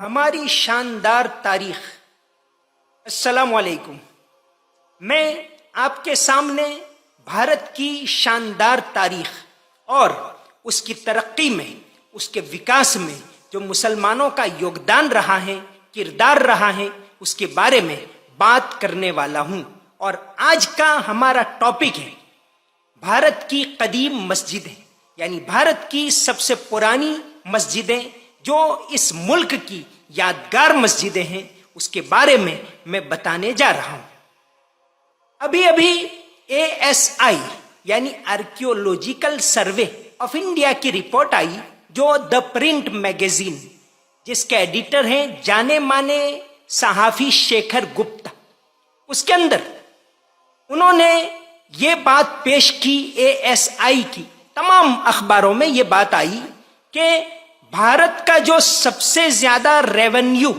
ہماری شاندار تاریخ۔ السلام علیکم۔ میں آپ کے سامنے بھارت کی شاندار تاریخ اور اس کی ترقی میں، اس کے وکاس میں جو مسلمانوں کا یوگدان رہا ہے، کردار رہا ہے، اس کے بارے میں بات کرنے والا ہوں۔ اور آج کا ہمارا ٹاپک ہے بھارت کی قدیم مسجدیں، یعنی بھارت کی سب سے پرانی مسجدیں جو اس ملک کی یادگار مسجدیں ہیں، اس کے بارے میں بتانے جا رہا ہوں۔ ابھی ASI یعنی آرکیولوجیکل سروے آف انڈیا کی رپورٹ آئی، جو دا پرنٹ میگزین، جس کے ایڈیٹر ہیں جانے مانے صحافی شیکھر گپتا۔ اس کے اندر انہوں نے یہ بات پیش کی، ASI کی تمام اخباروں میں یہ بات آئی کہ بھارت کا جو سب سے زیادہ ریونیو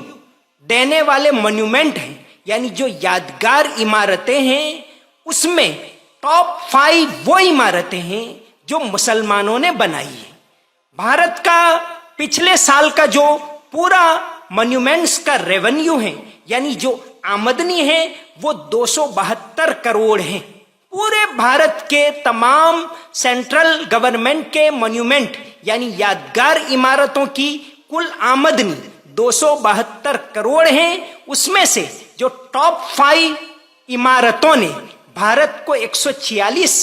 دینے والے مونیومنٹ ہیں، یعنی جو یادگار عمارتیں ہیں، اس میں ٹاپ 5 وہ عمارتیں ہیں جو مسلمانوں نے بنائی ہیں۔ بھارت کا پچھلے سال کا جو پورا مونیومنٹس کا ریونیو ہے، یعنی جو آمدنی ہے، وہ 272 کروڑ ہیں۔ پورے بھارت کے تمام سینٹرل گورنمنٹ کے مونیومنٹ یعنی یادگار عمارتوں کی کل آمدنی 272 کروڑ ہیں۔ اس میں سے جو ٹاپ 5 عمارتوں نے بھارت کو 146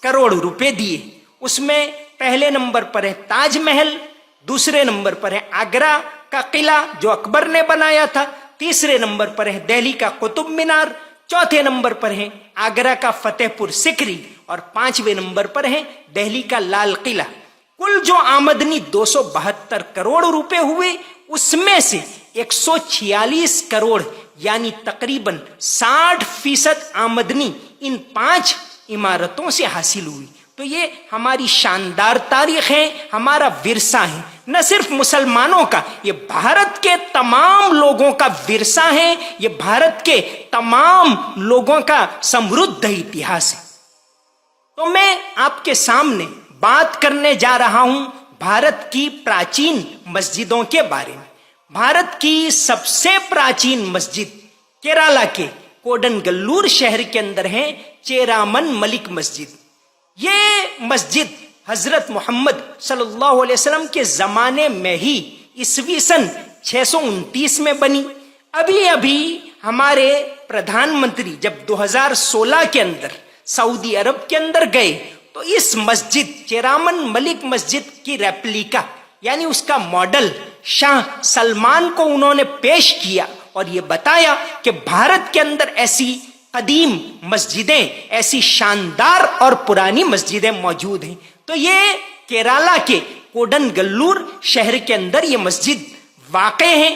کروڑ روپے دیے، اس میں پہلے نمبر پر ہے تاج محل، دوسرے نمبر پر ہے آگرہ کا قلعہ جو اکبر نے بنایا تھا، تیسرے نمبر پر ہے دہلی کا قطب مینار، چوتھے نمبر پر ہے آگرہ کا فتح پور سکری، اور 5ویں نمبر پر ہے دہلی کا لال قلعہ۔ کل جو آمدنی 272 کروڑ روپے ہوئے، اس میں سے 146 کروڑ یعنی تقریباً 60% آمدنی ان 5 عمارتوں سے حاصل ہوئی۔ تو یہ ہماری شاندار تاریخ ہے، ہمارا ورثہ ہے، نہ صرف مسلمانوں کا، یہ بھارت کے تمام لوگوں کا ورثہ ہے، یہ بھارت کے تمام لوگوں کا سمردھ اتہاس ہے۔ تو میں آپ کے سامنے بات کرنے جا رہا ہوں بھارت کی پراچین مسجدوں کے بارے میں۔ بھارت کی سب سے پراچین مسجد کیرالہ کے کوڈنگلور شہر کے اندر ہے چیرامن ملک مسجد۔ یہ مسجد حضرت محمد صلی اللہ علیہ وسلم کے زمانے میں ہی عیسوی سن 629 میں بنی۔ ابھی ہمارے پردھان منتری جب 2016 کے اندر سعودی عرب کے اندر گئے تو اس مسجد چیرامن ملک مسجد کی ریپلیکا یعنی اس کا ماڈل شاہ سلمان کو انہوں نے پیش کیا اور یہ بتایا کہ بھارت کے اندر ایسی قدیم مسجدیں، ایسی شاندار اور پرانی مسجدیں موجود ہیں۔ تو یہ کیرالہ کے کوڈنگلور شہر کے اندر یہ مسجد واقع ہے۔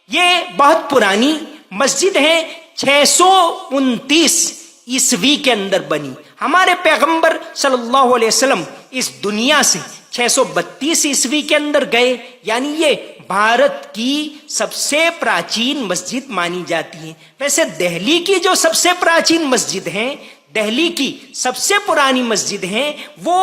یہ بہت پرانی مسجد ہے، 629 عیسوی کے اندر بنی۔ ہمارے پیغمبر صلی اللہ علیہ وسلم اس دنیا سے 632 عیسوی کے اندر گئے، یعنی یہ بھارت کی سب سے پراچین مسجد مانی جاتی ہے۔ ویسے دہلی کی جو سب سے پراچین مسجد ہیں، دہلی کی سب سے پرانی مسجد ہیں، وہ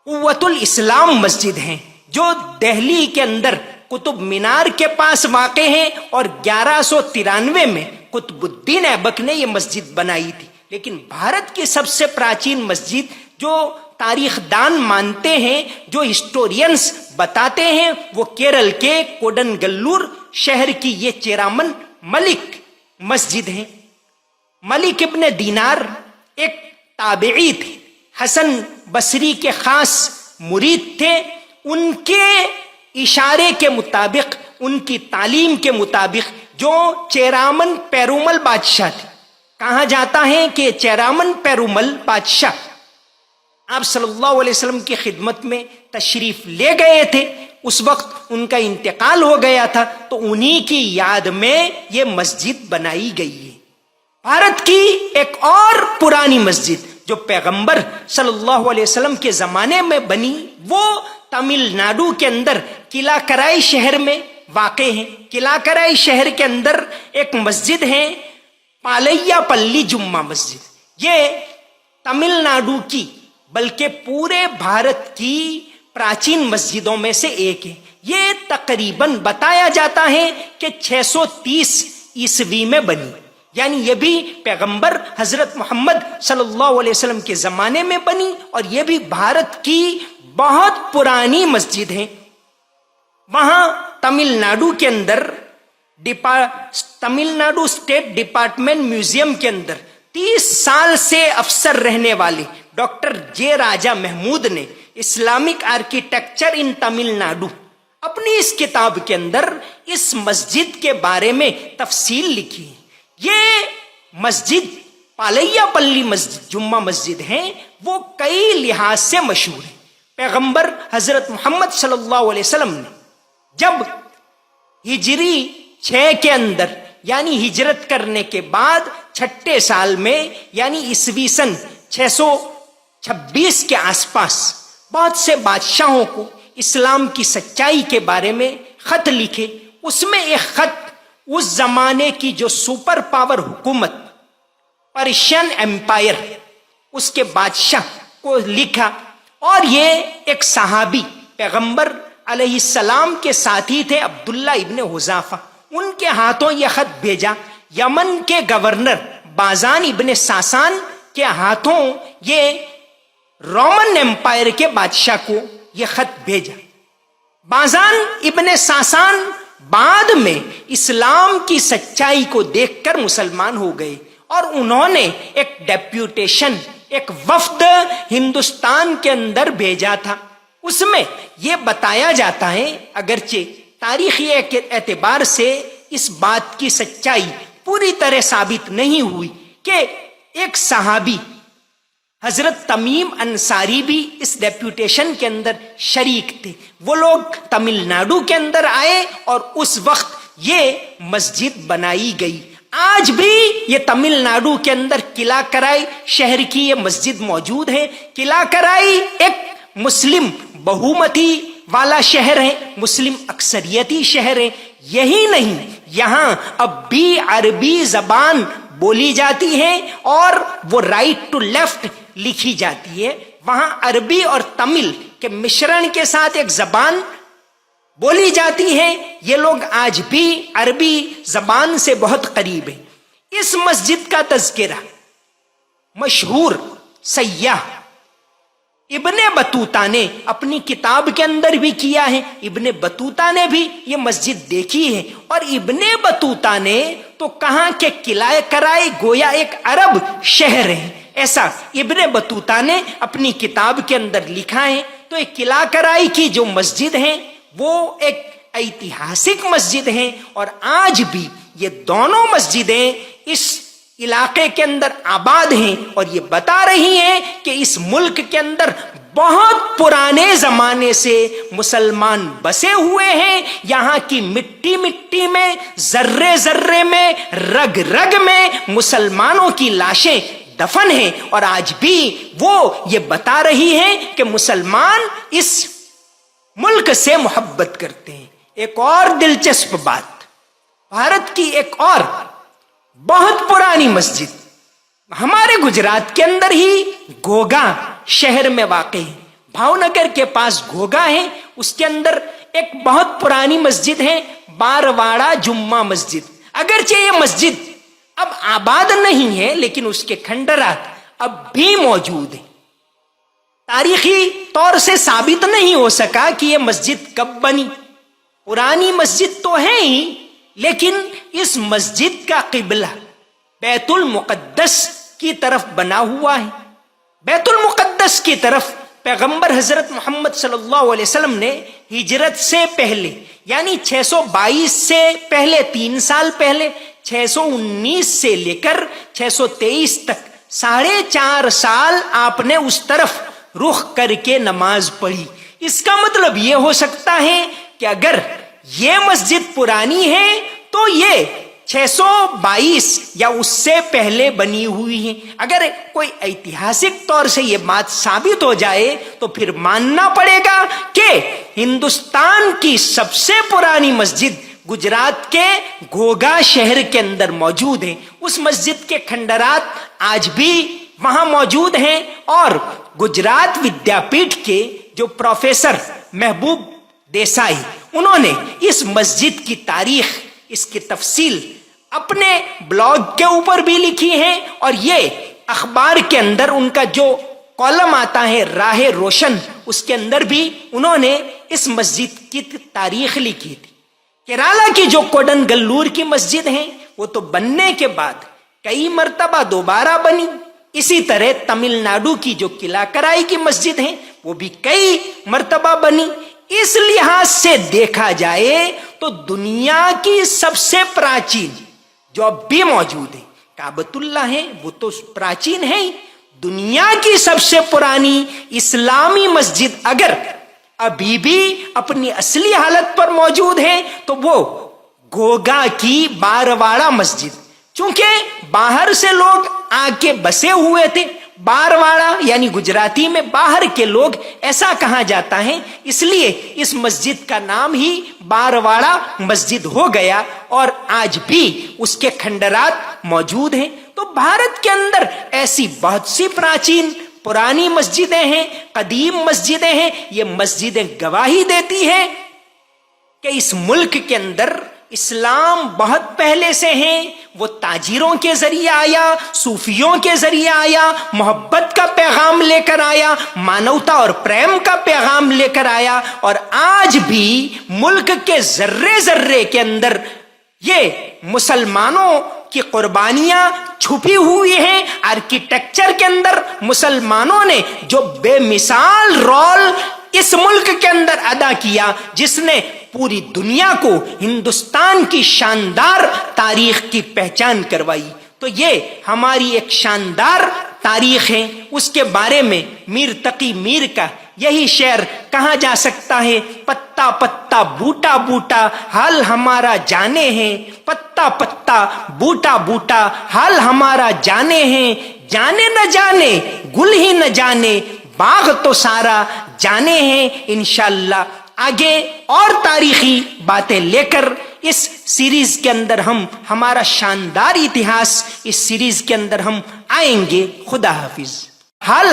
قوت الاسلام مسجد ہیں، جو دہلی کے اندر قطب مینار کے پاس واقع ہیں، اور 1193 میں قطب الدین ایبک نے یہ مسجد بنائی تھی۔ لیکن بھارت کی سب سے پراچین مسجد جو تاریخ دان مانتے ہیں، جو ہسٹورینز بتاتے ہیں، وہ کیرل کے کوڈنگلور شہر کی یہ چیرامن ملک مسجد ہے۔ ملک ابن دینار ایک تابعی تھے، حسن بصری کے خاص مرید تھے۔ ان کے اشارے کے مطابق، ان کی تعلیم کے مطابق جو چیرامن پیرومل بادشاہ تھے، کہا جاتا ہے کہ چیرامن پیرومل بادشاہ آپ صلی اللہ علیہ وسلم کی خدمت میں تشریف لے گئے تھے، اس وقت ان کا انتقال ہو گیا تھا، تو انہی کی یاد میں یہ مسجد بنائی گئی ہے۔ بھارت کی ایک اور پرانی مسجد جو پیغمبر صلی اللہ علیہ وسلم کے زمانے میں بنی، وہ تمل ناڈو کے اندر کلاکرائی شہر میں واقع ہے۔ کلاکرائی شہر کے اندر ایک مسجد ہے پالیا پلی جمعہ مسجد۔ یہ تمل ناڈو کی بلکہ پورے بھارت کی پراچین مسجدوں میں سے ایک ہے۔ یہ تقریباً بتایا جاتا ہے کہ 630 عیسوی میں بنی، یعنی یہ بھی پیغمبر حضرت محمد صلی اللہ علیہ وسلم کے زمانے میں بنی، اور یہ بھی بھارت کی بہت پرانی مسجد ہے۔ وہاں تمل ناڈو کے اندر Tamil Nadu state department museum کے اندر 30 سال سے افسر رہنے والے ڈاکٹر جے راجا محمود نے Islamic architecture in Tamil Nadu اپنی اس کتاب کے اندر اس مسجد کے بارے میں تفصیل لکھی ہے۔ یہ مسجد پالیا پلی مسجد جمعہ مسجد ہے، وہ کئی لحاظ سے مشہور ہے۔ پیغمبر حضرت محمد صلی اللہ علیہ وسلم نے جب ہجری 6 کے اندر یعنی ہجرت کرنے کے بعد 6 سال میں یعنی عیسوی سن 626 کے آس پاس بہت سے بادشاہوں کو اسلام کی سچائی کے بارے میں خط لکھے۔ اس میں ایک خط اس زمانے کی جو سپر پاور حکومت پرشین ایمپائر اس کے بادشاہ کو لکھا، اور یہ ایک صحابی پیغمبر علیہ السلام کے ساتھی تھے عبداللہ ابن حذافہ، ان کے ہاتھوں یہ خط بھیجا۔ یمن کے گورنر بازان ابن ساسان کے ہاتھوں یہ رومن ایمپائر کے بادشاہ کو یہ خط بھیجا۔ بازان ابن ساسان بعد میں اسلام کی سچائی کو دیکھ کر مسلمان ہو گئے، اور انہوں نے ایک ڈیپیوٹیشن، ایک وفد ہندوستان کے اندر بھیجا تھا۔ اس میں یہ بتایا جاتا ہے، اگرچہ تاریخی اعتبار سے اس بات کی سچائی پوری طرح ثابت نہیں ہوئی، کہ ایک صحابی حضرت تمیم انصاری بھی اس ڈیپیوٹیشن کے اندر شریک تھے۔ وہ لوگ تمل ناڈو کے اندر آئے اور اس وقت یہ مسجد بنائی گئی۔ آج بھی یہ تمل ناڈو کے اندر قلعہ کرائی شہر کی یہ مسجد موجود ہے۔ قلعہ کرائی ایک مسلم بہومتی والا شہر ہے، مسلم اکثریتی شہر ہے۔ یہی نہیں، یہاں اب بھی عربی زبان بولی جاتی ہے اور وہ رائٹ ٹو لیفٹ لکھی جاتی ہے۔ وہاں عربی اور تمل کے مشرن کے ساتھ ایک زبان بولی جاتی ہے۔ یہ لوگ آج بھی عربی زبان سے بہت قریب ہیں۔ اس مسجد کا تذکرہ مشہور سیاح ابن بطوطہ نے اپنی کتاب کے اندر بھی کیا ہے۔ ابن بطوطہ نے بھی یہ مسجد دیکھی ہے، اور ابن بطوطہ نے تو کہا کہ قلعہ کرائی گویا ایک عرب شہر ہے، ایسا ابن بطوطہ نے اپنی کتاب کے اندر لکھا ہے۔ تو ایک قلعہ کرائی کی جو مسجد ہے وہ ایک ایتہاسک مسجد ہے، اور آج بھی یہ دونوں مسجدیں اس علاقے کے اندر آباد ہیں، اور یہ بتا رہی ہیں کہ اس ملک کے اندر بہت پرانے زمانے سے مسلمان بسے ہوئے ہیں۔ یہاں کی مٹی مٹی میں، ذرے ذرے میں، رگ رگ میں مسلمانوں کی لاشیں دفن ہیں، اور آج بھی وہ یہ بتا رہی ہیں کہ مسلمان اس ملک سے محبت کرتے ہیں۔ ایک اور دلچسپ بات، بھارت کی ایک اور بہت پرانی مسجد ہمارے گجرات کے اندر ہی گوگا شہر میں واقع ہے۔ بھاؤنگر کے پاس گوگا ہے، اس کے اندر ایک بہت پرانی مسجد ہے، بارواڑا جمعہ مسجد۔ اگرچہ یہ مسجد اب آباد نہیں ہے، لیکن اس کے کھنڈرات اب بھی موجود ہیں۔ تاریخی طور سے ثابت نہیں ہو سکا کہ یہ مسجد کب بنی، پرانی مسجد تو ہے ہی، لیکن اس مسجد کا قبلہ بیت المقدس کی طرف بنا ہوا ہے۔ بیت المقدس کی طرف پیغمبر حضرت محمد صلی اللہ علیہ وسلم نے ہجرت سے پہلے یعنی 622 سے پہلے 3 سال پہلے 619 سے لے کر 623 تک 4.5 سال آپ نے اس طرف رخ کر کے نماز پڑھی۔ اس کا مطلب یہ ہو سکتا ہے کہ اگر یہ مسجد پرانی ہے تو یہ 622 یا اس سے پہلے بنی ہوئی ہے۔ اگر کوئی ایتہاسک طور سے یہ بات ثابت ہو جائے تو پھر ماننا پڑے گا کہ ہندوستان کی سب سے پرانی مسجد گجرات کے گھوگا شہر کے اندر موجود ہے۔ اس مسجد کے کھنڈرات آج بھی وہاں موجود ہیں، اور گجرات ودیا پیٹھ کے جو پروفیسر محبوب دیسائی انہوں نے اس مسجد کی تاریخ، اس کی تفصیل اپنے بلاگ کے اوپر بھی لکھی ہے، اور یہ اخبار کے اندر ان کا جو کالم آتا ہے راہ روشن، اس کے اندر بھی انہوں نے اس مسجد کی تاریخ لکھی تھی۔ کیرالہ کی جو کوڈنگلور کی مسجد ہے وہ تو بننے کے بعد کئی مرتبہ دوبارہ بنی، اسی طرح تمل ناڈو کی جو کلاکرائی کی مسجد ہے وہ بھی کئی مرتبہ بنی۔ اس لحاظ سے دیکھا جائے تو دنیا کی سب سے پراچین جو اب بھی موجود ہے کعبۃ اللہ ہے، وہ تو پراچین ہے ہی۔ دنیا کی سب سے پرانی اسلامی مسجد اگر ابھی بھی اپنی اصلی حالت پر موجود ہے تو وہ گوگا کی بارواڑا مسجد، چونکہ باہر سے لوگ آ کے بسے ہوئے تھے، بارواڑا یعنی گجراتی میں باہر کے لوگ ایسا کہا جاتا ہے، اس لیے اس مسجد کا نام ہی بارواڑا مسجد ہو گیا، اور آج بھی اس کے کھنڈرات موجود ہیں۔ تو بھارت کے اندر ایسی بہت سی پراچین پرانی مسجدیں ہیں، قدیم مسجدیں ہیں۔ یہ مسجدیں گواہی دیتی ہیں کہ اس ملک کے اندر اسلام بہت پہلے سے ہیں، وہ تاجروں کے ذریعے آیا، صوفیوں کے ذریعے آیا، محبت کا پیغام لے کر آیا، مانوتا اور پریم کا پیغام لے کر آیا، اور آج بھی ملک کے ذرے ذرے کے اندر یہ مسلمانوں کی قربانیاں چھپی ہوئی ہیں۔ آرکیٹیکچر کے اندر مسلمانوں نے جو بے مثال رول اس ملک کے اندر ادا کیا، جس نے پوری دنیا کو ہندوستان کی شاندار تاریخ کی پہچان کروائی، تو یہ ہماری ایک شاندار تاریخ ہے۔ اس کے بارے میں میر تقی میر کا یہی شعر کہا جا سکتا ہے، پتا پتا بوٹا بوٹا حال ہمارا جانے ہیں، پتا پتا بوٹا بوٹا حال ہمارا جانے ہیں، جانے نہ جانے گل ہی نہ جانے باغ تو سارا جانے ہیں۔ انشاءاللہ آگے اور تاریخی باتیں لے کر اس سیریز کے اندر ہم ہمارا شاندار اتہاس اس سیریز کے اندر ہم آئیں گے۔ خدا حافظ۔ حال